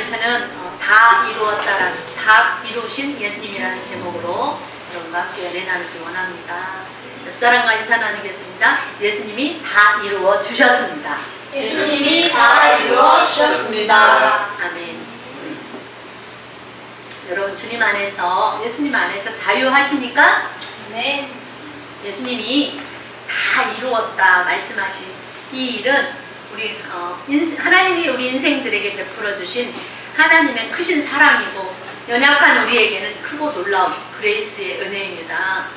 연차는 다 이루었다라는, 다 이루신 예수님이라는 제목으로 여러분과 함께 은혜 나누기 원합니다. 옆 사람과 인사 나누겠습니다. 예수님이 다 이루어 주셨습니다. 예수님이 다 이루어 주셨습니다. 아멘. 여러분 주님 안에서, 예수님 안에서 자유하십니까? 네. 예수님이 다 이루었다 말씀하신 이 일은 우리 하나님이 우리 인생들에게 베풀어 주신 하나님의 크신 사랑이고 연약한 우리에게는 크고 놀라운 그레이스의 은혜입니다.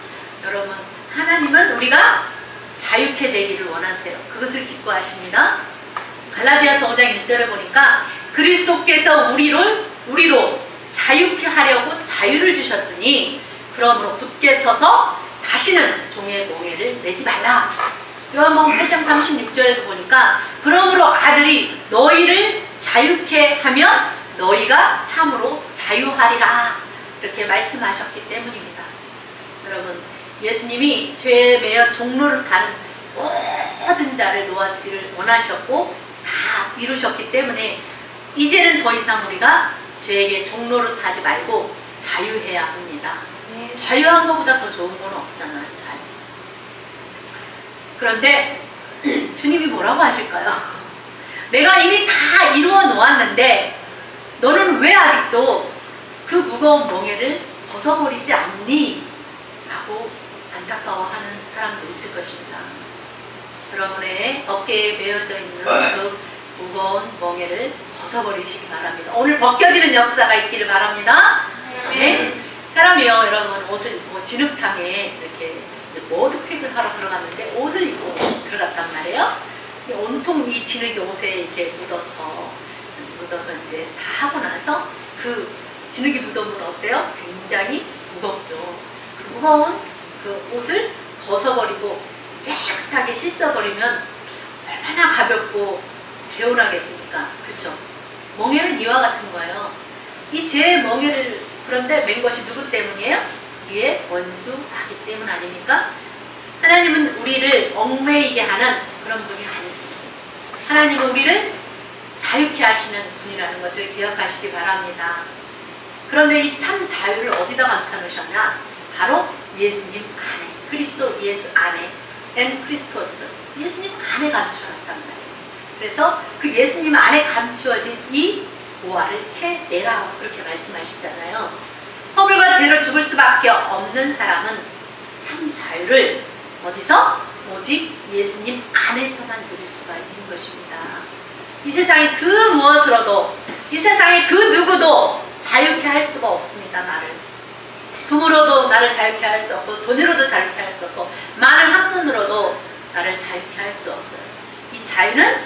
여러분, 하나님은 우리가 자유케 되기를 원하세요. 그것을 기뻐하십니다. 갈라디아서 5장 1절에 보니까 그리스도께서 우리로 자유케 하려고 자유를 주셨으니 그러므로 굳게 서서 다시는 종의 몽해를 내지 말라. 요한복음 8장 36절에도 보니까 그러므로 아들이 너희를 자유케 하면 너희가 참으로 자유하리라, 이렇게 말씀하셨기 때문입니다. 여러분, 예수님이 죄에 매여 종로를 타는 모든 자를 놓아주기를 원하셨고 다 이루셨기 때문에 이제는 더 이상 우리가 죄에게 종로를 타지 말고 자유해야 합니다. 네. 자유한 것보다 더 좋은 건 없잖아요. 자유. 그런데 주님이 뭐라고 하실까요? 내가 이미 다 이루어 놓았는데 너는 왜 아직도 그 무거운 멍에를 벗어버리지 않니? 라고 안타까워하는 사람도 있을 것입니다. 여러분의 어깨에 메어져 있는 그 무거운 멍에를 벗어버리시기 바랍니다. 오늘 벗겨지는 역사가 있기를 바랍니다. 네? 사람이요, 여러분, 옷을 입고 진흙탕에 이렇게 머드팩을 하러 들어갔는데 옷을 입고 들어갔단 말이에요. 온통 이 진흙이 옷에 이렇게 묻어서 이제 다 하고 나서 그 진흙이 묻으면 어때요? 굉장히 무겁죠. 그 무거운 그 옷을 벗어버리고 깨끗하게 씻어버리면 얼마나 가볍고 개운하겠습니까? 그렇죠? 멍에는 이와 같은 거예요. 이 죄의 멍에를 그런데 맨 것이 누구 때문이에요? 우리의 원수 마귀 때문 아닙니까? 하나님은 우리를 얽매이게 하는 그런 분이 아니십니다. 하나님은 우리를 자유케 하시는 분이라는 것을 기억하시기 바랍니다. 그런데 이 참 자유를 어디다 감춰놓으셨냐? 바로 예수님 안에, 그리스도 예수 안에, 엔 크리스토스, 예수님 안에 감추었단 말이에요. 그래서 그 예수님 안에 감추어진 이 보화를 캐내라, 그렇게 말씀하시잖아요. 허물과 죄로 죽을 수밖에 없는 사람은 참 자유를 어디서? 오직 예수님 안에서만 누릴 수가 있는 것입니다. 이 세상의 그 무엇으로도, 이 세상의 그 누구도 자유케 할 수가 없습니다. 나를 금으로도 나를 자유케 할 수 없고 돈으로도 자유케 할 수 없고 많은 학문으로도 나를 자유케 할 수 없어요. 이 자유는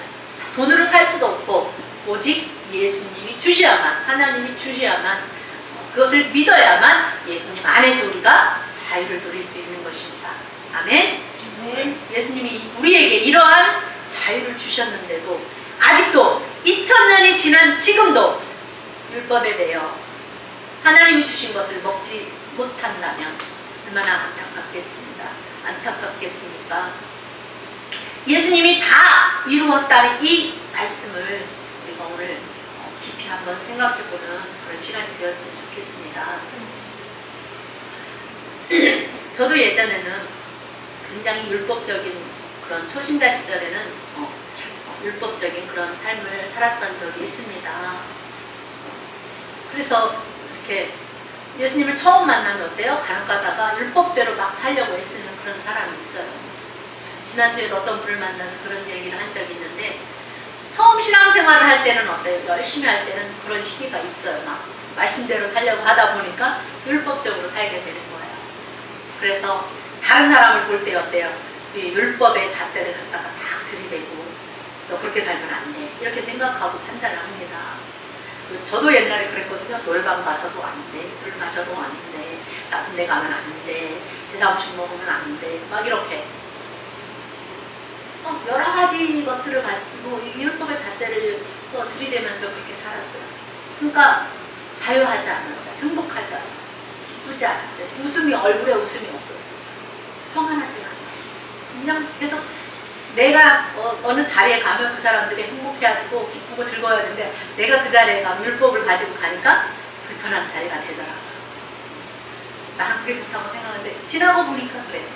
돈으로 살 수도 없고 오직 예수님이 주셔야만, 하나님이 주셔야만, 그것을 믿어야만 예수님 안에서 우리가 자유를 누릴 수 있는 것입니다. 아멘. 예수님이 우리에게 이러한 자유를 주셨는데도 아직도 2000년이 지난 지금도 율법에 매여 하나님이 주신 것을 먹지 못한다면 얼마나 안타깝겠습니까? 예수님이 다 이루었다는 이 말씀을 우리가 오늘 깊이 한번 생각해보는 그런 시간이 되었으면 좋겠습니다. 저도 예전에는 굉장히 율법적인 그런 초신자 시절에는 율법적인 그런 삶을 살았던 적이 있습니다. 그래서 이렇게 예수님을 처음 만나면 어때요? 간혹 가다가 율법대로 막 살려고 애쓰는 그런 사람이 있어요. 지난주에도 어떤 분을 만나서 그런 얘기를 한 적이 있는데 처음 신앙생활을 할 때는 어때요? 열심히 할 때는 그런 시기가 있어요. 막 말씀대로 살려고 하다 보니까 율법적으로 살게 되는 거예요. 그래서 다른 사람을 볼 때 어때요? 이 율법의 잣대를 갖다가 딱 들이대고 너 그렇게 살면 안 돼, 이렇게 생각하고 판단을 합니다. 저도 옛날에 그랬거든요. 노래방 가서도 안 돼, 술 마셔도 안 돼, 나쁜 데 가면 안 돼, 제사 음식 먹으면 안 돼, 막 이렇게 여러 가지 것들을 가지고 율법의 잣대를 들이대면서 그렇게 살았어요. 그러니까 자유하지 않았어요. 행복하지 않았어요. 기쁘지 않았어요. 얼굴에 웃음이 없었어요. 평안하지 않았어요. 그냥 계속 내가 어느 자리에 가면 그 사람들이 행복해하고 기쁘고 즐거워야 되는데 내가 그 자리에 가면 율법을 가지고 가니까 불편한 자리가 되더라고요. 나는 그게 좋다고 생각하는데 지나고 보니까 그래요.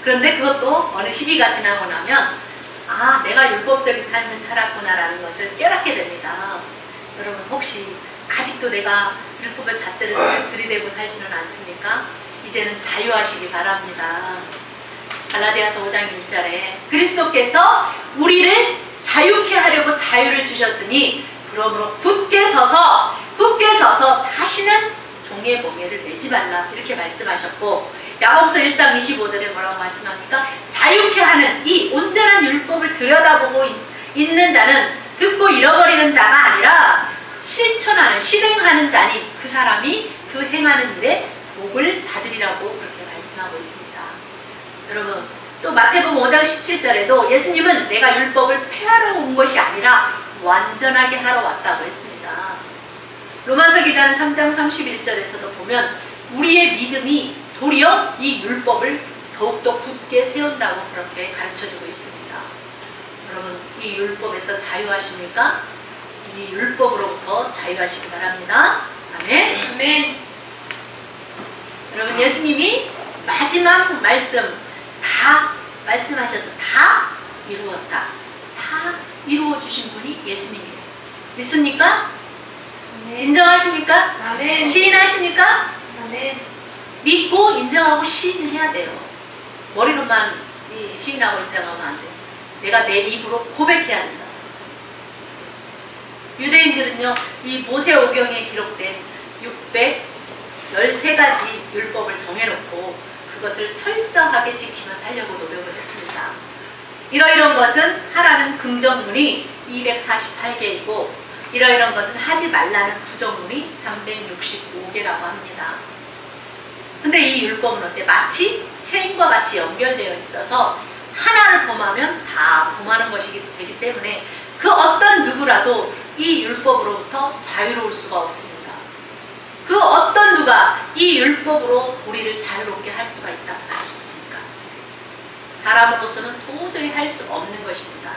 그런데 그것도 어느 시기가 지나고 나면 아, 내가 율법적인 삶을 살았구나라는 것을 깨닫게 됩니다. 여러분 혹시 아직도 내가 율법의 잣대를 들이대고 살지는 않습니까? 이제는 자유하시기 바랍니다. 갈라디아서 5장 1절에 그리스도께서 우리를 자유케 하려고 자유를 주셨으니 그러므로 굳게 서서 다시는 종의 멍에를 매지 말라 이렇게 말씀하셨고, 야고보서 1장 25절에 뭐라고 말씀합니까? 자유케 하는 이 온전한 율법을 들여다보고 있는 자는 듣고 잃어버리는 자가 아니라 실천하는, 실행하는 자니 그 사람이 그 행하는 일에 복을 받으리라고 그렇게 말씀하고 있습니다. 여러분, 또 마태복음 5장 17절에도 예수님은 내가 율법을 폐하러 온 것이 아니라 완전하게 하러 왔다고 했습니다. 로마서 기자는 3장 31절에서도 보면 우리의 믿음이 도리어 이 율법을 더욱더 굳게 세운다고 그렇게 가르쳐주고 있습니다. 여러분, 이 율법에서 자유하십니까? 이 율법으로부터 자유하시기 바랍니다. 아멘. 아멘. 여러분, 예수님이 마지막 말씀 다 말씀하셔서 다 이루었다. 다 이루어 주신 분이 예수님이에요. 믿습니까? 아멘. 인정하십니까? 아멘. 시인하십니까? 아멘. 믿고 인정하고 시인해야 돼요. 머리로만 시인하고 인정하면 안 돼요. 내가 내 입으로 고백해야 한다. 유대인들은요, 이 모세오경에 기록된 613가지 율법을 정해놓고 그것을 철저하게 지키며 살려고 노력을 했습니다. 이러이런 것은 하라는 긍정문이 248개이고 이러이런 것은 하지 말라는 부정문이 365개라고 합니다. 근데 이 율법은 어때? 마치 체인과 같이 연결되어 있어서 하나를 범하면 다 범하는 것이 되기 때문에 그 어떤 누구라도 이 율법으로부터 자유로울 수가 없습니다. 그 어떤 누가 이 율법으로 우리를 자유롭게 할 수가 있다 하십니까? 사람으로서는 도저히 할 수 없는 것입니다.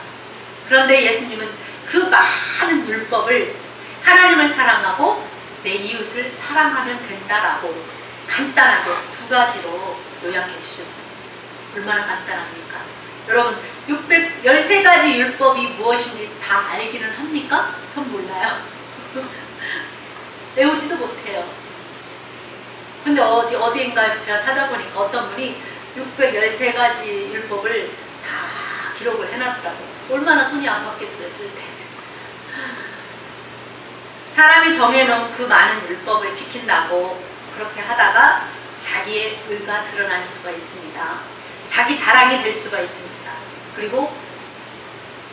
그런데 예수님은 그 많은 율법을 하나님을 사랑하고 내 이웃을 사랑하면 된다라고 간단하게 두 가지로 요약해 주셨습니다. 얼마나 간단합니까? 여러분, 613가지 율법이 무엇인지 다 알기는 합니까? 전 몰라요. 외우지도 못해요. 근데 어디인가에 제가 찾아보니까 어떤 분이 613가지 율법을 다 기록을 해놨더라고요. 얼마나 손이 안 맞겠어요, 쓸 때. 사람이 정해놓은 그 많은 율법을 지킨다고 그렇게 하다가 자기의 의가 드러날 수가 있습니다. 자기 자랑이 될 수가 있습니다. 그리고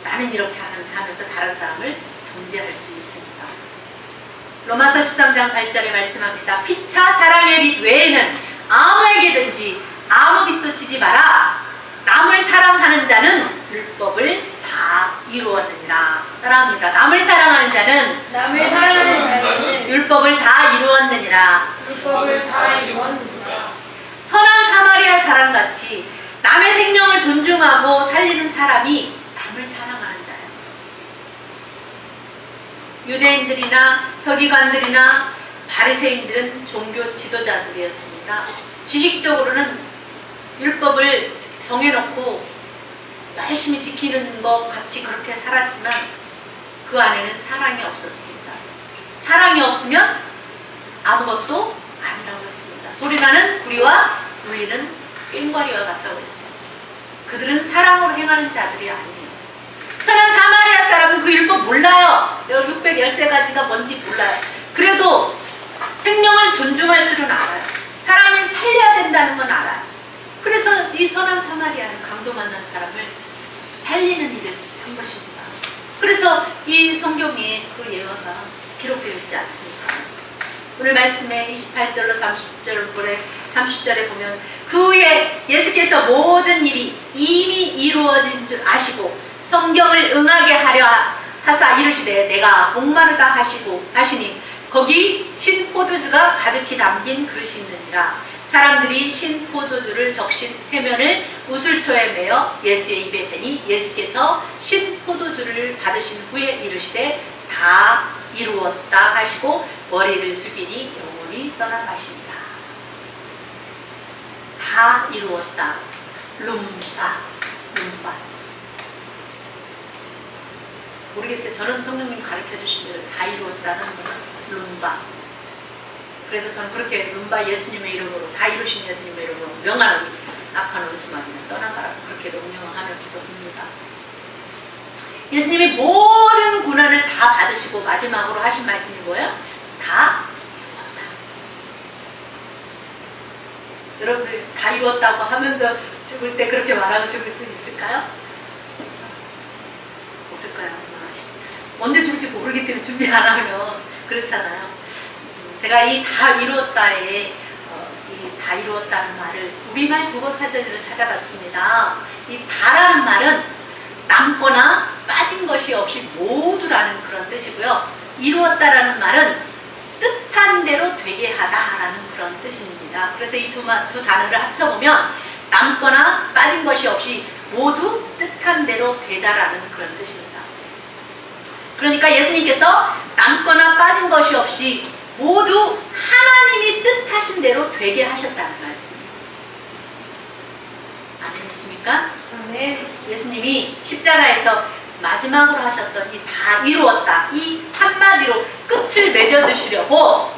나는 이렇게 하면서 다른 사람을 정죄할 수 있습니다. 로마서 13장 8절에 말씀합니다. 피차 사랑의 빛 외에는 아무에게든지 아무 빛도 지지 마라. 남을 사랑하는 자는 율법을 다 이루었느니라. 따라합니다. 남을 사랑하는 자는 율법을 다 이루었느니라. 선한 사마리아 사람같이 남의 생명을 존중하고 살리는 사람이 남을 사랑하는 자예요. 유대인들이나 서기관들이나 바리새인들은 종교 지도자들이었습니다. 지식적으로는 율법을 정해놓고 열심히 지키는 것 같이 그렇게 살았지만 그 안에는 사랑이 없었습니다. 사랑이 없으면 아무것도 아니라고 했습니다. 소리나는 구리와 울리는 꽹과리와 같다고 했습니다. 그들은 사랑으로 행하는 자들이 아니에요. 선한 사마리아 사람은 그 율법 몰라요. 613가지가 뭔지 몰라요. 그래도 생명을 존중할 줄은 알아요. 사람을 살려야 된다는 건 알아요. 그래서 이 선한 사마리아는 강도 만난 사람을 살리는 일을 한 것입니다. 그래서 이 성경에 그 예화가 기록되어 있지 않습니까? 오늘 말씀에 28절로 30절에 보면 그 후에 예수께서 모든 일이 이미 이루어진 줄 아시고 성경을 응하게 하려 하사 이르시되 내가 목마르다 하시니 거기 신 포도주가 가득히 담긴 그릇이 있느니라. 사람들이 신 포도주를 적신 해면을 우슬초에 매어 예수의 입에 대니 예수께서 신 포도주를 받으신 후에 이르시되 다 이루었다 하시고 머리를 숙이니 영혼이 떠나가십니다. 다 이루었다. 룸바. 모르겠어요. 저는 성령님 가르쳐 주신 대로 다 이루었다는 룸바. 그래서 저는 그렇게 룸바 예수님의 이름으로, 다 이루신 예수님의 이름으로 명하는 악한 원수마귀는 떠나가라고 그렇게 명령하며 기도합니다. 예수님이 모든 고난을 다 받으시고 마지막으로 하신 말씀이 뭐예요? 다 이루었다. 여러분들 다 이루었다고 하면서 죽을 때 그렇게 말하고 죽을 수 있을까요? 없을까요? 언제 죽을지 모르기 때문에 준비 안 하면 그렇잖아요. 제가 이 다 이루었다에 이 다 이루었다는 말을 우리말 국어사전으로 찾아봤습니다. 이 다라는 말은 남거나 빠진 것이 없이 모두라는 그런 뜻이고요. 이루었다라는 말은 뜻한 대로 되게 하다라는 그런 뜻입니다. 그래서 이 두 단어를 합쳐보면 남거나 빠진 것이 없이 모두 뜻한 대로 되다라는 그런 뜻입니다. 그러니까 예수님께서 남거나 빠진 것이 없이 모두 하나님이 뜻하신 대로 되게 하셨다는 말씀이에요. 아멘이십니까? 아멘. 예수님이 십자가에서 마지막으로 하셨던 이 다 이루었다, 이 한마디로 끝을 맺어주시려고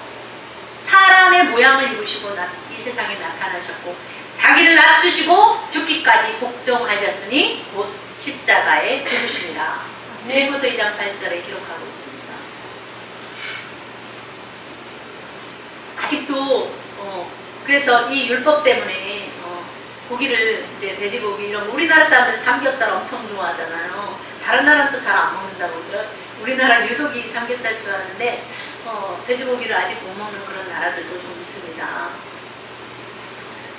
사람의 모양을 입으시고 이 세상에 나타나셨고 자기를 낮추시고 죽기까지 복종하셨으니 곧 십자가에 죽으시니라. 빌립보서 2장 8절에 기록하고 있습니다. 아직도 그래서 이 율법 때문에 고기를 이제 돼지고기 이런 거 우리나라 사람들은 삼겹살 엄청 좋아하잖아요. 다른 나라는 또 잘 안 먹는다고 그러더라고요. 우리나라 유독이 삼겹살 좋아하는데 돼지고기를 아직 못 먹는 그런 나라들도 좀 있습니다.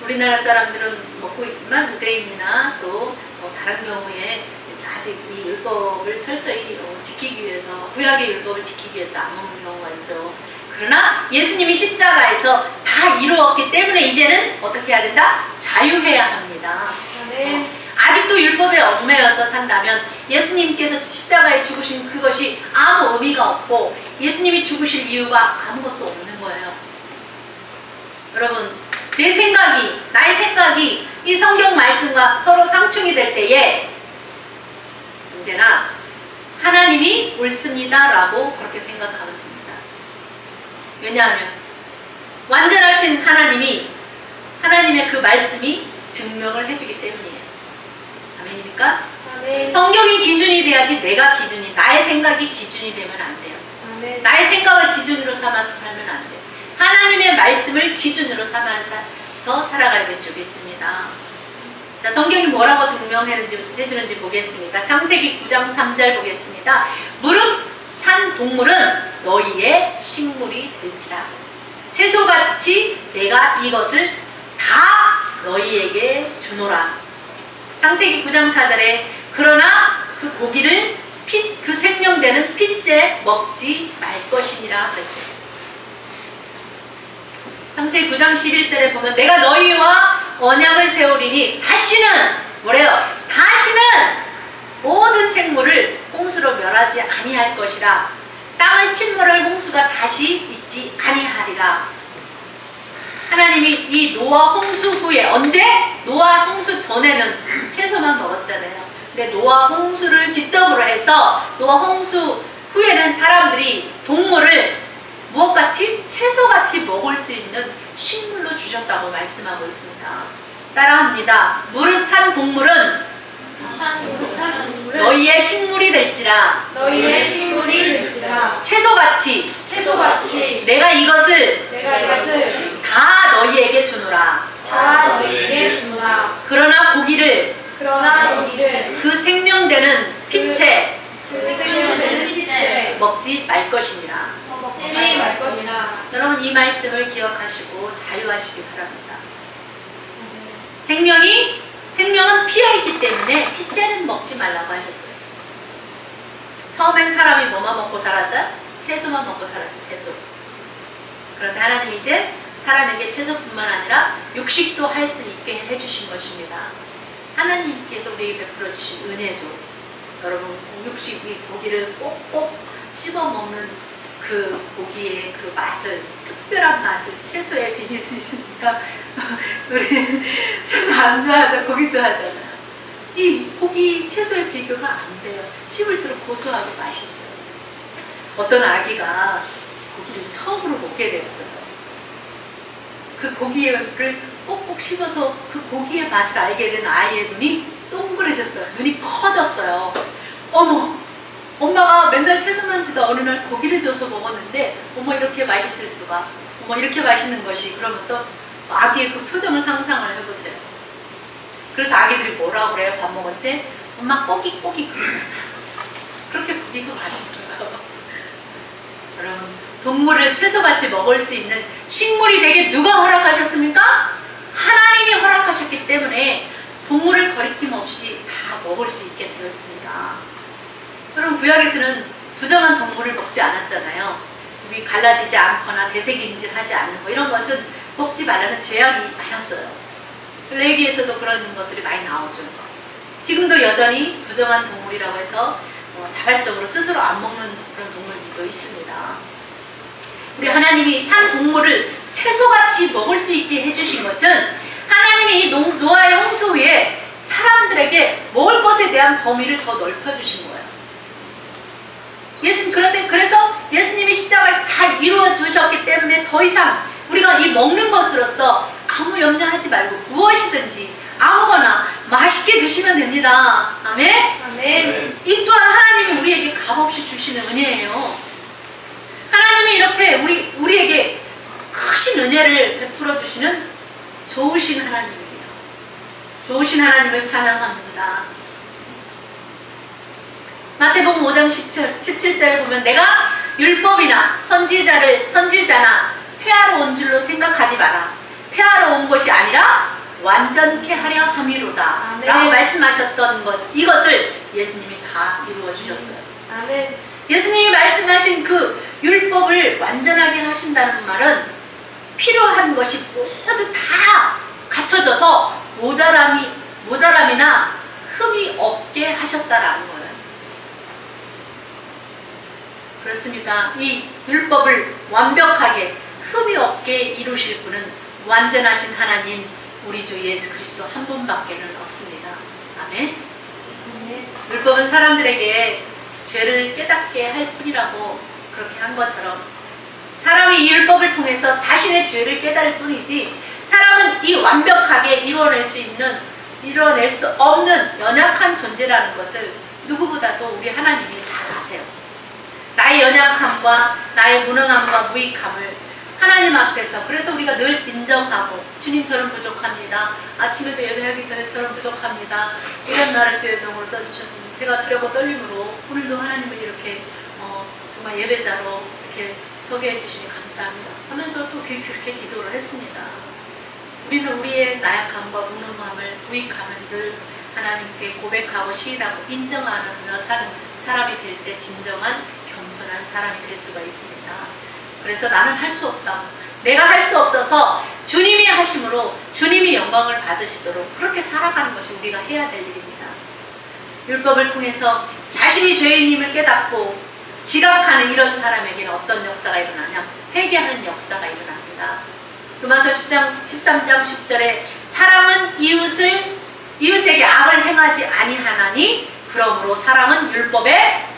우리나라 사람들은 먹고 있지만 유대인이나 또 다른 경우에 아직 이 율법을 철저히 지키기 위해서 구약의 율법을 지키기 위해서 안 먹는 경우가 있죠. 그러나 예수님이 십자가에서 다 이루었기 때문에 이제는 어떻게 해야 된다? 자유해야 합니다. 아멘. 아직도 율법에 얽매여서 산다면 예수님께서 십자가에 죽으신 그것이 아무 의미가 없고 예수님이 죽으실 이유가 아무것도 없는 거예요. 여러분, 나의 생각이 이 성경 말씀과 서로 상충이 될 때에 언제나 하나님이 옳습니다 라고 그렇게 생각하면 됩니다. 왜냐하면 완전하신 하나님의 그 말씀이 증명을 해주기 때문이에요. 아멘입니까? 아멘. 성경이 기준이 돼야지 나의 생각이 기준이 되면 안 돼요. 아멘. 나의 생각을 기준으로 삼아서 살면 안 돼요. 하나님의 말씀을 기준으로 삼아서 살아가야 될 줄 믿습니다. 자, 성경이 뭐라고 증명해주는지 보겠습니다. 창세기 9장 3절 보겠습니다. 무릇 산 동물은 너희의 식물이 될지라. 채소같이 내가 이것을 다 너희에게 주노라. 창세기 9장 4절에 그러나 그 고기를 그 생명되는 핏째 먹지 말 것이니라 그랬어요. 창세기 9장 11절에 보면 내가 너희와 언약을 세우리니 다시는 모든 생물을 홍수로 멸하지 아니할 것이라. 땅을 침몰할 홍수가 다시 있지 아니하리라. 하나님이 이 노아 홍수 후에 노아 홍수 전에는 채소만 먹었잖아요. 근데 노아 홍수를 기점으로 해서 노아 홍수 후에는 사람들이 동물을 무엇같이? 채소같이 먹을 수 있는 식물로 주셨다고 말씀하고 있습니다. 따라합니다. 무릇 산 동물은 너희의 식물이 될지라. 너희의 식물이 될지라. 채소같이 내가 이것을 다 너희에게 주노라. 그러나 고기를 그 생명되는 핏째 먹지 말 것이니라. 여러분, 이 말씀을 기억하시고 자유하시기 바랍니다. 생명은 피에 있기 때문에 핏째는 먹지 말라고 하셨어요. 처음엔 사람이 뭐만 먹고 살았어요? 채소만 먹고 살았어요. 채소. 그런데 하나님 이제 사람에게 채소뿐만 아니라 육식도 할 수 있게 해주신 것입니다. 하나님께서 우리에게 베풀어 주신 은혜죠. 여러분, 육식, 이 고기를 꼭꼭 씹어 먹는 그 고기의 그 맛을, 특별한 맛을 채소에 비길 수 있습니까? 우리 채소 안 좋아하죠? 고기 좋아하잖아요. 이 고기 채소의 비교가 안 돼요. 씹을수록 고소하고 맛있어요. 어떤 아기가 고기를 처음으로 먹게 되었어요. 그 고기를 꼭꼭 씹어서 그 고기의 맛을 알게 된 아이의 눈이 동그래졌어요. 눈이 커졌어요. 어머, 엄마가 맨날 채소만 주다 어느 날 고기를 줘서 먹었는데 어머, 이렇게 맛있을 수가, 어머, 이렇게 맛있는 것이, 그러면서 아기의 그 표정을 상상을 해보세요. 그래서 아기들이 뭐라고 그래요? 밥 먹을 때 엄마 꼬깃꼬깃 그러잖아. 그렇게 고기가 맛있어요. 여러분, 동물을 채소같이 먹을 수 있는 식물이 되게 누가 허락하셨습니까? 하나님이 허락하셨기 때문에 동물을 거리낌 없이 다 먹을 수 있게 되었습니다. 여러분, 구약에서는 부정한 동물을 먹지 않았잖아요. 입이 갈라지지 않거나 대색임질하지 않는 거, 이런 것은 먹지 말라는 제약이 많았어요. 레위기에서도 그런 것들이 많이 나오죠. 지금도 여전히 부정한 동물이라고 해서 자발적으로 스스로 안 먹는 그런 동물들도 있습니다. 우리 하나님이 산 동물을 채소같이 먹을 수 있게 해주신 것은 하나님이 이 노아의 홍수 후에 사람들에게 먹을 것에 대한 범위를 더 넓혀주신 거예요. 그래서 예수님이 십자가에서 다 이루어 주셨기 때문에 더 이상 우리가 이 먹는 것으로서 아무 염려하지 말고 무엇이든지 아무거나 맛있게 드시면 됩니다. 아멘? 아멘. 이 또한 하나님이 우리에게 값없이 주시는 은혜예요. 하나님이 이렇게 우리에게 크신 은혜를 베풀어 주시는 좋으신 하나님이에요. 좋으신 하나님을 찬양합니다. 마태복음 5장 17절에 보면 내가 율법이나 선지자나 폐하러 온 줄로 생각하지 마라. 폐하러 온 것이 아니라 완전케 하려 함이로다. 아멘. 라고 말씀하셨던 것, 이것을 예수님이 다 이루어 주셨어요. 아멘. 예수님이 말씀하신 그 율법을 완전하게 하신다는 말은 필요한 것이 모두 다 갖춰져서 모자람이나 흠이 없게 하셨다라는 거예요. 그렇습니다. 이 율법을 완벽하게 흠이 없게 이루실 분은 완전하신 하나님, 우리 주 예수 그리스도 한 분밖에는 없습니다. 아멘. 아멘. 율법은 사람들에게 죄를 깨닫게 할 뿐이라고 그렇게 한 것처럼 사람이 이 율법을 통해서 자신의 죄를 깨달을 뿐이지, 사람은 이 완벽하게 이뤄낼 수 없는 연약한 존재라는 것을 누구보다도 우리 하나님이 잘 아세요. 나의 연약함과 나의 무능함과 무익함을 하나님 앞에서, 그래서 우리가 늘 인정하고, 주님 저는 부족합니다. 아침에도 예배하기 전에 저는 부족합니다. 이런 나를 주의 종으로 써주셨습니다. 제가 두렵고 떨림으로 오늘도 하나님을 이렇게 정말 예배자로 이렇게 서게 해주시니 감사합니다 하면서 또 그렇게 기도를 했습니다. 우리는 우리의 나약함과 무능함을, 무익함을 늘 하나님께 고백하고 시인하고 인정하며 사는 사람이 될 때 진정한 겸손한 사람이 될 수가 있습니다. 그래서 나는 할 수 없다, 내가 할 수 없어서 주님이 하심으로 주님이 영광을 받으시도록 그렇게 살아가는 것이 우리가 해야 될 일입니다. 율법을 통해서 자신이 죄인임을 깨닫고 지각하는 이런 사람에게는 어떤 역사가 일어나냐? 회개하는 역사가 일어납니다. 로마서 13장 10절에 사랑은 이웃에게 악을 행하지 아니하나니 그러므로 사랑은 율법의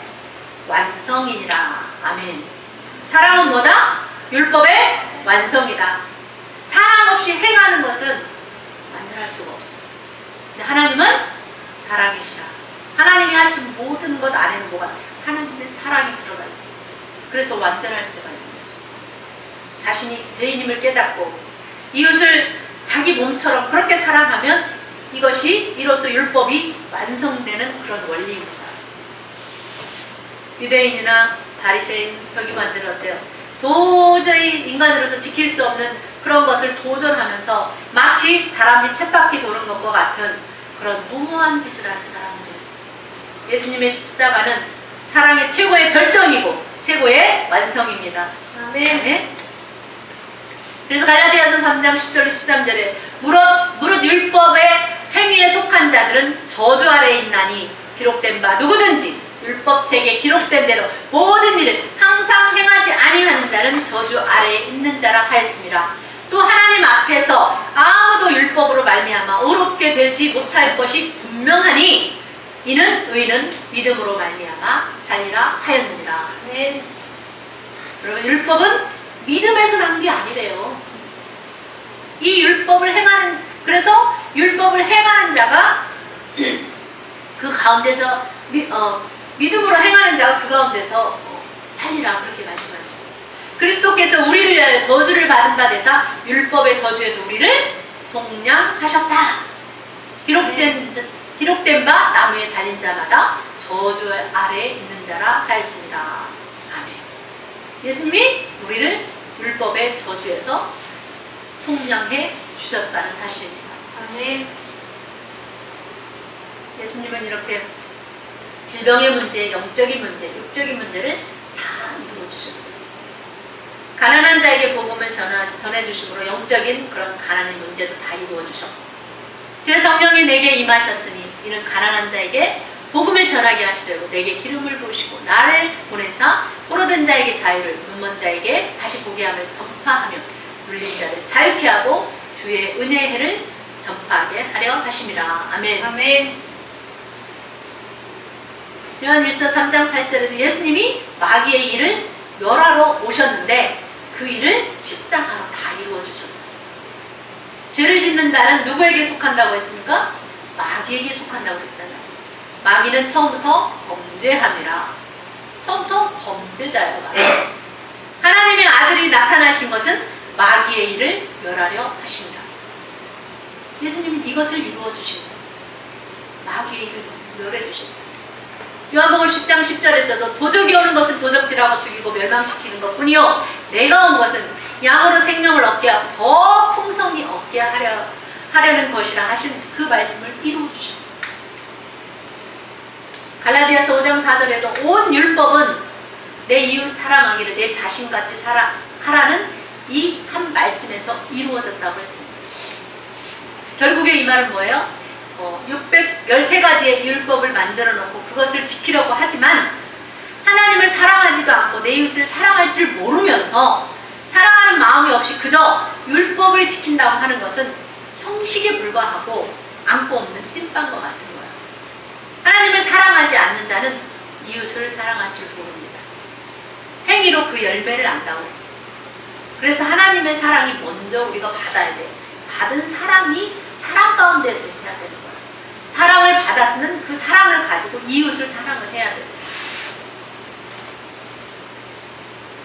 완성이니라. 아멘. 사랑은 뭐다? 율법의 완성이다. 사랑 없이 행하는 것은 완전할 수가 없어요. 근데 하나님은 사랑이시라. 하나님이 하신 모든 것 안에는 뭐가? 하나님의 사랑이 들어가 있어요. 그래서 완전할 수가 있는 거죠. 자신이 죄인임을 깨닫고 이웃을 자기 몸처럼 그렇게 사랑하면 이것이 이로써 율법이 완성되는 그런 원리입니다. 유대인이나 바리새인, 서기관들은 어때요? 도저히 인간으로서 지킬 수 없는 그런 것을 도전하면서 마치 다람쥐 쳇바퀴 도는 것과 같은 그런 무모한 짓을 하는 사람들이에요. 예수님의 십자가는 사랑의 최고의 절정이고 최고의 완성입니다. 아멘. 아멘. 그래서 갈라디아서 3장 10절 13절에 무릇 율법의 행위에 속한 자들은 저주 아래에 있나니 기록된 바 누구든지 율법책에 기록된 대로 모든 일을 항상 행하지 아니하는 자는 저주 아래에 있는 자라 하였습니다. 또 하나님 앞에서 아무도 율법으로 말미암아 의롭게 되지 못할 것이 분명하니 이는 의인은 믿음으로 말미암아 살리라 하였느니라. 아멘. 여러분, 율법은 믿음에서 난 게 아니래요. 이 율법을 행하는, 그래서 율법을 행하는 자가 그 가운데서 믿음으로 행하는 자가 그 가운데서 살리라, 그렇게 말씀하셨어요. 그리스도께서 우리를 위하여 저주를 받은 바 되사 율법의 저주에서 우리를 속량하셨다. 기록된 바 나무에 달린 자마다 저주 아래에 있는 자라 하였습니다. 아멘. 예수님이 우리를 율법의 저주에서 속량해 주셨다는 사실입니다. 아멘. 예수님은 이렇게 질병의 문제, 영적인 문제, 육적인 문제를 다 이루어 주셨어요. 가난한 자에게 복음을 전해주심으로 영적인 그런 가난의 문제도 다 이루어 주셨고, 제 성령이 내게 임하셨으니 이는 가난한 자에게 복음을 전하게 하시려고 내게 기름을 부으시고 나를 보내사 포로된 자에게 자유를, 눈먼 자에게 다시 보게 함을 전파하며 눌린 자를 자유케 하고 주의 은혜의 해를 전파하게 하려 하심이라. 아멘. 아멘. 요한일서 3장 8절에도 예수님이 마귀의 일을 멸하러 오셨는데 그 일을 십자가로 다 이루어 주셨어요. 죄를 짓는 자는 누구에게 속한다고 했습니까? 마귀에게 속한다고 했잖아요. 마귀는 처음부터 범죄함이라. 처음부터 범죄자예요. 하나님의 아들이 나타나신 것은 마귀의 일을 멸하려 하십니다. 예수님은 이것을 이루어 주신 거예요. 마귀의 일을 멸해 주셨어요. 요한복음 10장 10절에서도 도적이 오는 것은 도적질하고 죽이고 멸망시키는 것뿐이요 내가 온 것은 양으로 생명을 얻게 하고 더 풍성히 얻게 하려는 것이라 하신 그 말씀을 이루어 주셨어요. 갈라디아서 5장 4절에도 온 율법은 내 이웃 사랑하기를 내 자신같이 하라는 이 한 말씀에서 이루어졌다고 했습니다. 결국에 이 말은 뭐예요? 613가지의 율법을 만들어 놓고 그것을 지키려고 하지만 하나님을 사랑하지도 않고 내 이웃을 사랑할 줄 모르면서 사랑하는 마음이 없이 그저 율법을 지킨다고 하는 것은 형식에 불과하고 안고 없는 찐빵과 같은 거예요. 하나님을 사랑하지 않는 자는 이웃을 사랑할 줄 모릅니다. 행위로 그 열매를 안다고 했어요. 그래서 하나님의 사랑이 먼저 우리가 받아야 돼요. 받은 사랑이 사랑 가운데서 해야 되는 거예요. 사랑을 받았으면 그 사랑을 가지고 이웃을 사랑을 해야 돼요.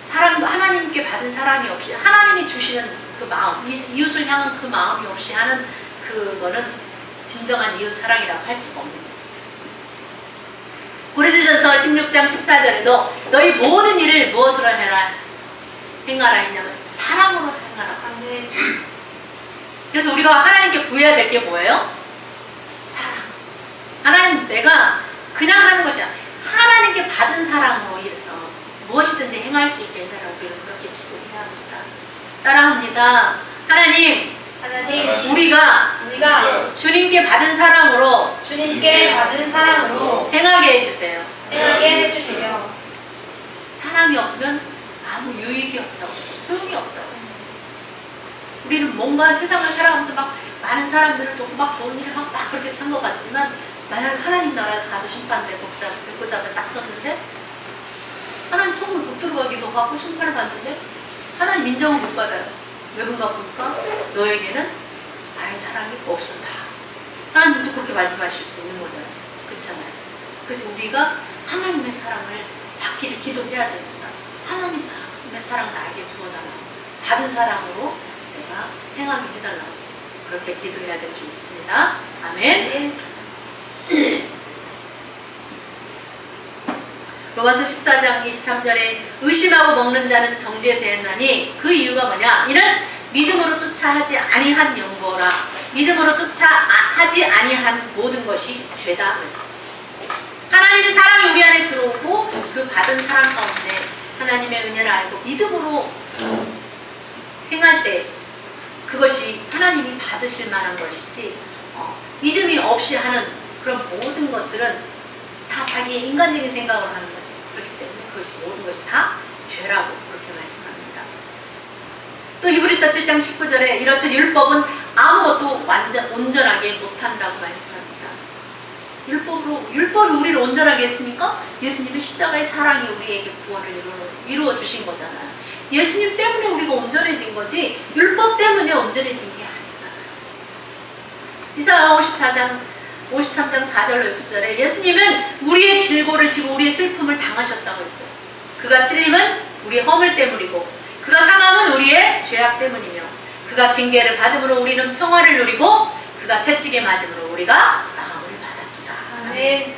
사랑도 하나님께 받은 사랑이 없이 하나님이 주시는 그 마음, 이웃을 향한 그 마음이 없이 하는 그거는 진정한 이웃 사랑이라고 할 수가 없는 거죠. 고린도전서 16장 14절에도 너희 모든 일을 무엇으로 행하라 했냐면 사랑으로 행하라. 아멘. 그래서 우리가 하나님께 구해야 될 게 뭐예요? 사랑. 하나님, 내가 그냥 하는 것이 아니라 하나님께 받은 사랑으로 무엇이든지 행할 수 있게 해달라. 우리는 그렇게 기도해야 합니다. 따라합니다. 하나님, 우리가 주님께 받은 사랑으로 행하게 해주세요. 사랑이 없으면 아무 유익이 없다고, 소용이 없다고. 우리는 뭔가 세상을 살아가면서 막 많은 사람들을 돕고 막 좋은 일을 하고 막 그렇게 산 것 같지만 만약 하나님 나라에 가서 심판대 백보자 앞에 딱 섰는데 하나님 천국 못 들어가기도 하고 심판을 받는데 하나님 인정을 못 받아요. 왜 그런가 보니까 너에게는 나의 사랑이 없었다. 하나님도 그렇게 말씀하실 수 있는 거잖아요. 그렇잖아요. 그래서 우리가 하나님의 사랑을 받기를 기도해야 됩니다. 하나님의 사랑 나에게 부어달라고. 받은 사랑으로 내가 행하게 해달라고. 그렇게 기도해야 될 줄 믿습니다. 아멘. 로마서 14장 23절에 의심하고 먹는 자는 정죄에 대했나니 그 이유가 뭐냐? 이는 믿음으로 쫓아 하지 아니한 연고라. 믿음으로 쫓아 하지 아니한 모든 것이 죄다. 하나님의 사랑이 우리 안에 들어오고 그 받은 사랑 가운데 하나님의 은혜를 알고 믿음으로 행할 때 그것이 하나님이 받으실 만한 것이지 믿음이 없이 하는 그런 모든 것들은 다 자기의 인간적인 생각으로 하는 거죠. 그렇기 때문에 그것이 모든 것이 다 죄라고 그렇게 말씀합니다. 또 히브리서 7장 19절에 이렇듯 율법은 아무것도 온전하게 못한다고 말씀합니다. 율법이 우리를 온전하게 했습니까? 예수님의 십자가의 사랑이 우리에게 구원을 이루어 주신 거잖아요. 예수님 때문에 우리가 온전해진 거지 율법 때문에 온전해진 게 아니잖아요. 이사야 53장 4절로 6절에 예수님은 우리의 질고를 지고 우리의 슬픔을 당하셨다고 했어요. 그가 찔림은 우리의 허물 때문이고 그가 상함은 우리의 죄악 때문이며 그가 징계를 받음으로 우리는 평화를 누리고 그가 채찍에 맞음으로 우리가 나음을 받았도다. 아멘.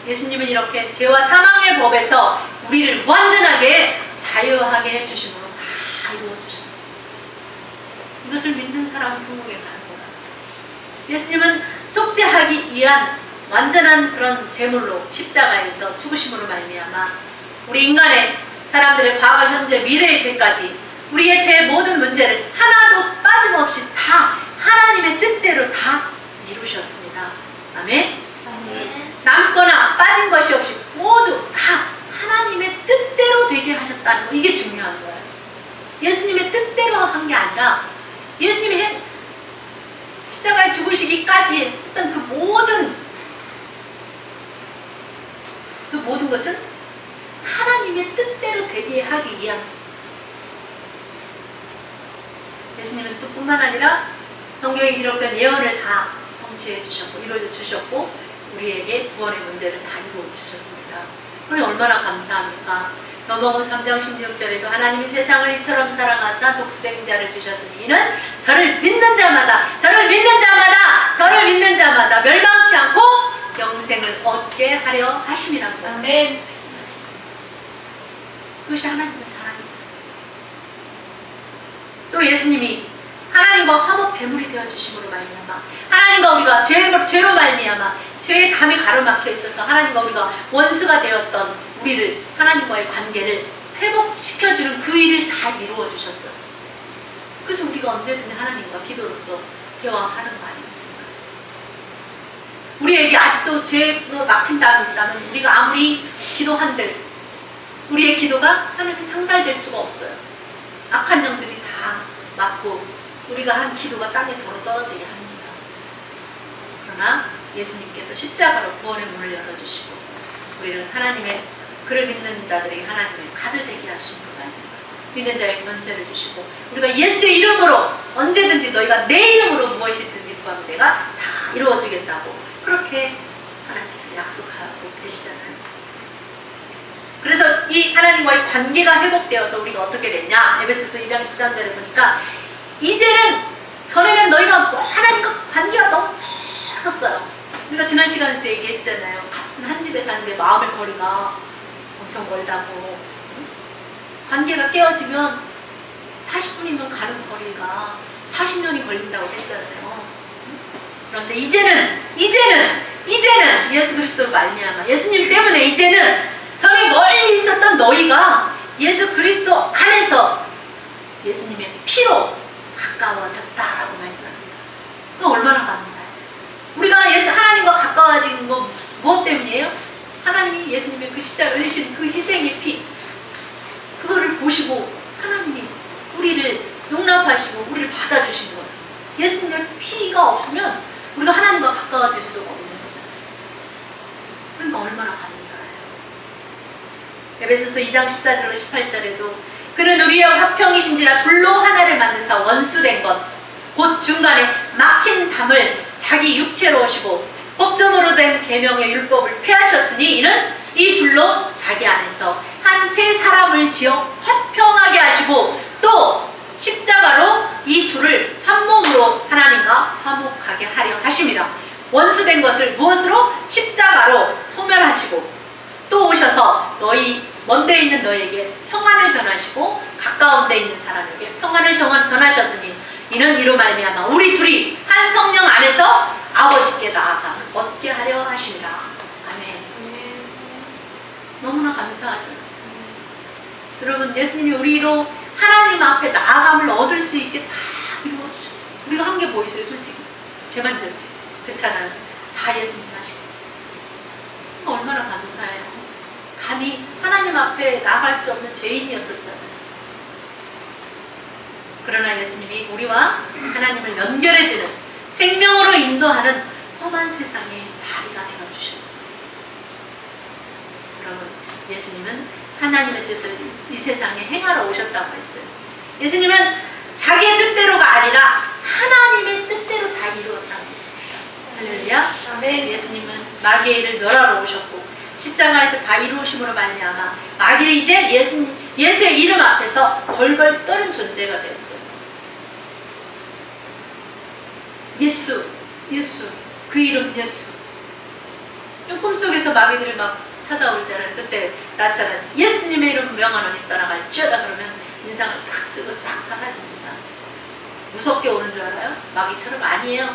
예수님은 이렇게 죄와 사망의 법에서 우리를 완전하게 자유하게 해주심으로 다 이루어주셨어요. 이것을 믿는 사람은 천국에 가는 거라. 예수님은 속죄하기 위한 완전한 그런 제물로 십자가에서 죽으심으로 말미암아 우리 인간의 사람들의 과거, 현재, 미래의 죄까지 우리의 죄 모든 문제를 하나도 빠짐없이 다 하나님의 뜻대로 다 이루셨습니다. 아멘. 아멘. 남거나 빠진 것이 없이 모두 다 하나님의 뜻대로 되게 하셨다는 거, 이게 중요한 거예요. 예수님의 뜻대로 한 게 아니라 예수님이 십자가에 죽으시기까지 했던 그 모든 것은 하나님의 뜻대로 되게 하기 위한 것이에요. 예수님은 또 뿐만 아니라 성경에 기록된 예언을 다 성취해 주셨고 이루어 주셨고 우리에게 구원의 문제를 다 이루어 주셨습니다. 그러니 얼마나 감사합니까? 요한복음 3장 16절에도 하나님이 세상을 이처럼 사랑하사 독생자를 주셨으니 이는 저를 믿는 자마다 멸망치 않고 영생을 얻게 하려 하심이라고 아멘. 말씀하십니다. 그것이 하나님의 사랑입니다. 또 예수님이 하나님과 화목 제물이 되어 주심으로 말미암아 하나님과 우리가 죄로 말미암아 죄의 담이 가로막혀 있어서 하나님과 우리가 원수가 되었던 우리를 하나님과의 관계를 회복시켜주는 그 일을 다 이루어 주셨어요. 그래서 우리가 언제든지 하나님과 기도로서 대화하는 거 아니겠습니까? 우리에게 아직도 죄에 막힌 담이 있다면 우리가 아무리 기도한들 우리의 기도가 하나님께 상달될 수가 없어요. 악한 영들이 다 막고 우리가 한 기도가 땅에 도로 떨어지게 합니다. 그러나 예수님께서 십자가로 구원의 문을 열어주시고 우리는 하나님의 그를 믿는 자들에게 하나님의 아들 되게 하심으로 믿는 자에게 권세를 주시고 우리가 예수의 이름으로 언제든지 너희가 내 이름으로 무엇이든지 구하면 내가 다 이루어주겠다고 그렇게 하나님께서 약속하고 계시잖아요. 그래서 이 하나님과의 관계가 회복되어서 우리가 어떻게 됐냐? 에베소서 2장 13절에 보니까 이제는 전에는 너희가 하나님과 관계가 너무 멀었어요. 우리가 지난 시간에 때 얘기했잖아요. 같은 한 집에 사는데 마음의 거리가 엄청 멀다고. 관계가 깨어지면 40분이면 가는 거리가 40년이 걸린다고 했잖아요. 그런데 이제는 예수 그리스도로 말미암아 예수님 때문에 이제는 전에 멀리 있었던 너희가 예수 그리스도 안에서 예수님의 피로 가까워졌다라고 말씀합니다. 그럼 얼마나 감사해요. 우리가 하나님과 가까워진 건 무엇 때문이에요? 하나님이 예수님의 그 십자가를 흘리신 그 희생의 피 그거를 보시고 하나님이 우리를 용납하시고 우리를 받아주신 거예요. 예수님의 피가 없으면 우리가 하나님과 가까워질 수가 없는 거잖아요. 그러니까 얼마나 감사해요. 에베소서 2장 14절로 18절에도 그는 우리의 화평이신지라 둘로 하나를 만드사 원수된 것 곧 중간에 막힌 담을 자기 육체로 오시고 법정으로 된 계명의 율법을 폐하셨으니 이는 이 둘로 자기 안에서 한 세 사람을 지어 화평하게 하시고 또 십자가로 이 둘을 한 몸으로 하나님과 화목하게 하려 하심이라. 원수된 것을 무엇으로? 십자가로 소멸하시고 또 오셔서 너희 먼데 있는 너희에게 평안을 전하시고 가까운 데 있는 사람에게 평안을 전하셨으니 이는 이로 말미암아 우리 둘이 한 성령 안에서 아버지께 나아가 얻게 하려 하심이라. 아멘. 너무나 감사하죠. 여러분 예수님이 우리로 하나님 앞에 나아감을 얻을 수 있게 다 이루어주셨어요. 우리가 한 게 뭐 있어요? 솔직히 제만저지 그렇잖아요. 다 예수님 하시고 얼마나 감사해요. 감히 하나님 앞에 나갈 수 없는 죄인이었었잖아요. 그러나 예수님이 우리와 하나님을 연결해주는 생명으로 인도하는 험한 세상의 다리가 되어주셨어요. 여러분, 예수님은 하나님의 뜻을 이 세상에 행하러 오셨다고 했어요. 예수님은 자기의 뜻대로가 아니라 하나님의 뜻대로 다 이루었다고 했습니다. 할렐루야. 아멘. 예수님은 마귀의 일을 멸하러 오셨고 십자가에서 다 이루어심으로 말미암아 마귀는 이제 예수의 이름 앞에서 벌벌 떠는 존재가 되었어요. 예수, 그 이름 예수. 꿈속에서 마귀들이 막 찾아올잖아요. 그때 낯설은 예수님의 이름 명하노니 떠나갈지어다 그러면 인상을 탁 쓰고 싹 사라집니다. 무섭게 오는 줄 알아요? 마귀처럼 아니에요.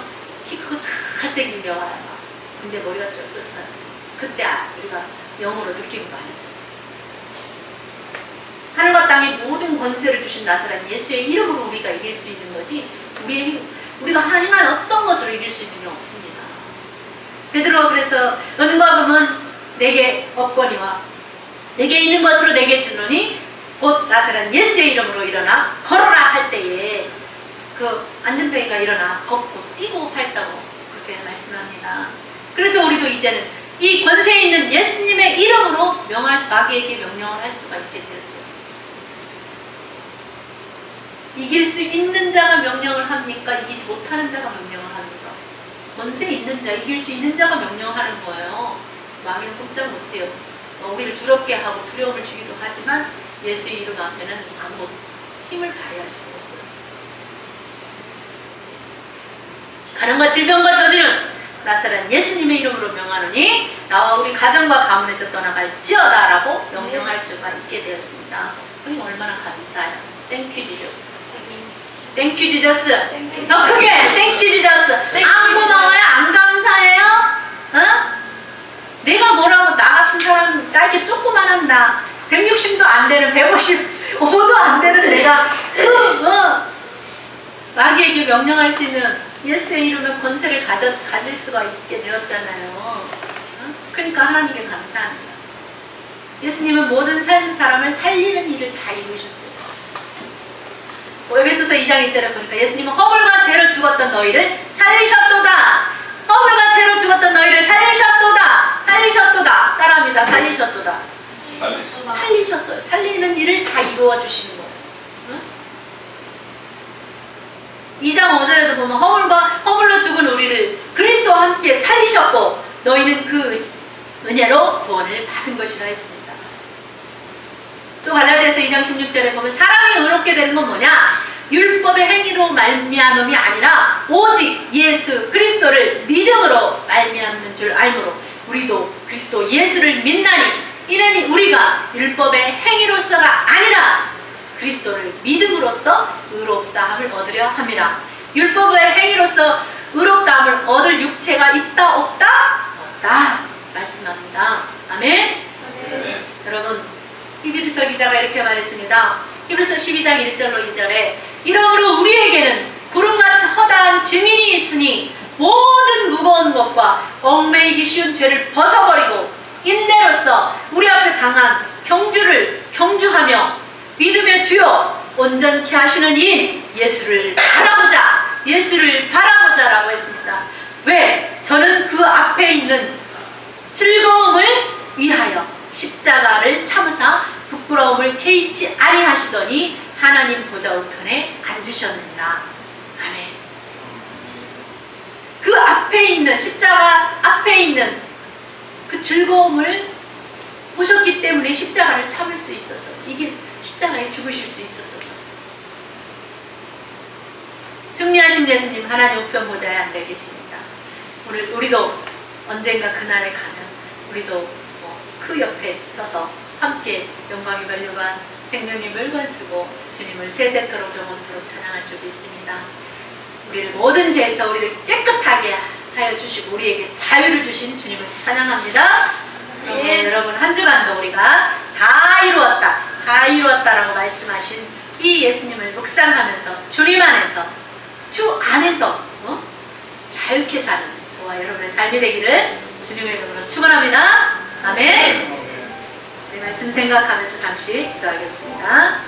키 크고 잘생긴 게 와요. 근데 머리가 쫄쫄어요. 그때 우리가 영으로 느끼는 거 알죠? 하늘과 땅의 모든 권세를 주신 나사렛 예수의 이름으로 우리가 이길 수 있는 거지 우리가 행한 어떤 것으로 이길 수 있는 게 없습니다. 베드로가 그래서 은과 금은 내게 없거니와 내게 있는 것으로 내게 주노니 곧 나사렛 예수의 이름으로 일어나 걸어라 할 때에 그 안전뱅이가 일어나 걷고 뛰고 했다고 그렇게 말씀합니다. 그래서 우리도 이제는 이 권세 있는 예수님의 이름으로 마귀에게 명령을 할 수가 있게 되었어요. 이길 수 있는 자가 명령을 합니까? 이기지 못하는 자가 명령을 합니까? 권세 있는 자, 이길 수 있는 자가 명령하는 거예요. 마귀는 꼼짝 못해요. 우리를 두렵게 하고 두려움을 주기도 하지만 예수의 이름 앞에는 아무 힘을 발휘할 수가 없어요. 가난과 질병과 저주는 나사렛 예수님의 이름으로 명하노니 나와 우리 가정과 가문에서 떠나갈지어다 라고 명령할 수가 있게 되었습니다. 우리 얼마나 감사해요. 땡큐 지저스. 땡큐 지저스. 더 크게 땡큐 지저스. 안 고마워요? 안 감사해요? 어? 내가 뭐라고 나 같은 사람 나 이렇게 조그만한 나 160도 안 되는 155도 안 되는 내가 마귀에게 명령할 수 있는 예수의 이름의 권세를 가질 수가 있게 되었잖아요. 그러니까 하나님께 감사합니다. 예수님은 모든 삶 사람을 살리는 일을 다 이루셨어요. 에베소서 2장 1절에 보니까 예수님은 허물과 죄로 죽었던 너희를 살리셨도다. 허물과 죄로 죽었던 너희를 살리셨도다. 살리셨도다. 따라합니다. 살리셨도다. 살리셨어요. 살리는 일을 다 이루어 주시는 거예요. 2장 5절에도 보면 허물로 죽은 우리를 그리스도와 함께 살리셨고 너희는 그 은혜로 구원을 받은 것이라 했습니다. 또 갈라디아서 2장 16절에 보면 사람이 의롭게 되는 건 뭐냐? 율법의 행위로 말미암음이 아니라 오직 예수 그리스도를 믿음으로 말미암는 줄 알므로 우리도 그리스도 예수를 믿나니 이는 우리가 율법의 행위로서가 아니라 그리스도를 믿음으로써 의롭다함을 얻으려 함이라. 율법의 행위로서 의롭다함을 얻을 육체가 있다 없다? 없다 말씀합니다. 아멘. 아멘. 여러분 히브리서 기자가 이렇게 말했습니다. 히브리서 12장 1절로 2절에 이러므로 우리에게는 구름같이 허다한 증인이 있으니 모든 무거운 것과 얽매이기 쉬운 죄를 벗어버리고 인내로써 우리 앞에 당한 경주를 경주하며 믿음의 주요 온전케 하시는 이인 예수를 바라보자 라고 했습니다. 왜? 저는 그 앞에 있는 즐거움을 위하여 십자가를 참으사 부끄러움을 개의치 아니하시더니 하나님 보좌 우편에 앉으셨느니라. 아멘. 그 앞에 있는 십자가 앞에 있는 그 즐거움을 보셨기 때문에 십자가를 참을 수 있었던, 이게 십자가에 죽으실 수 있었던 거예요. 승리하신 예수님 하나님 우편 보좌에 앉아 계십니다. 우리도 언젠가 그날에 가면 우리도 그 옆에 서서 함께 영광의 면류관 생명의 물건 쓰고 주님을 세세토록 영원토록 찬양할 줄 믿습니다. 우리를 모든 죄에서 우리를 깨끗하게 하여 주시고 우리에게 자유를 주신 주님을 찬양합니다. 여러분 한 주간도 우리가 다 이루었다라고 말씀하신 이 예수님을 묵상하면서 주님 안에서 주 안에서 자유케 사는 저와 여러분의 삶이 되기를 주님의 이름으로 축원합니다. 아멘. 네, 말씀 생각하면서 잠시 기도하겠습니다.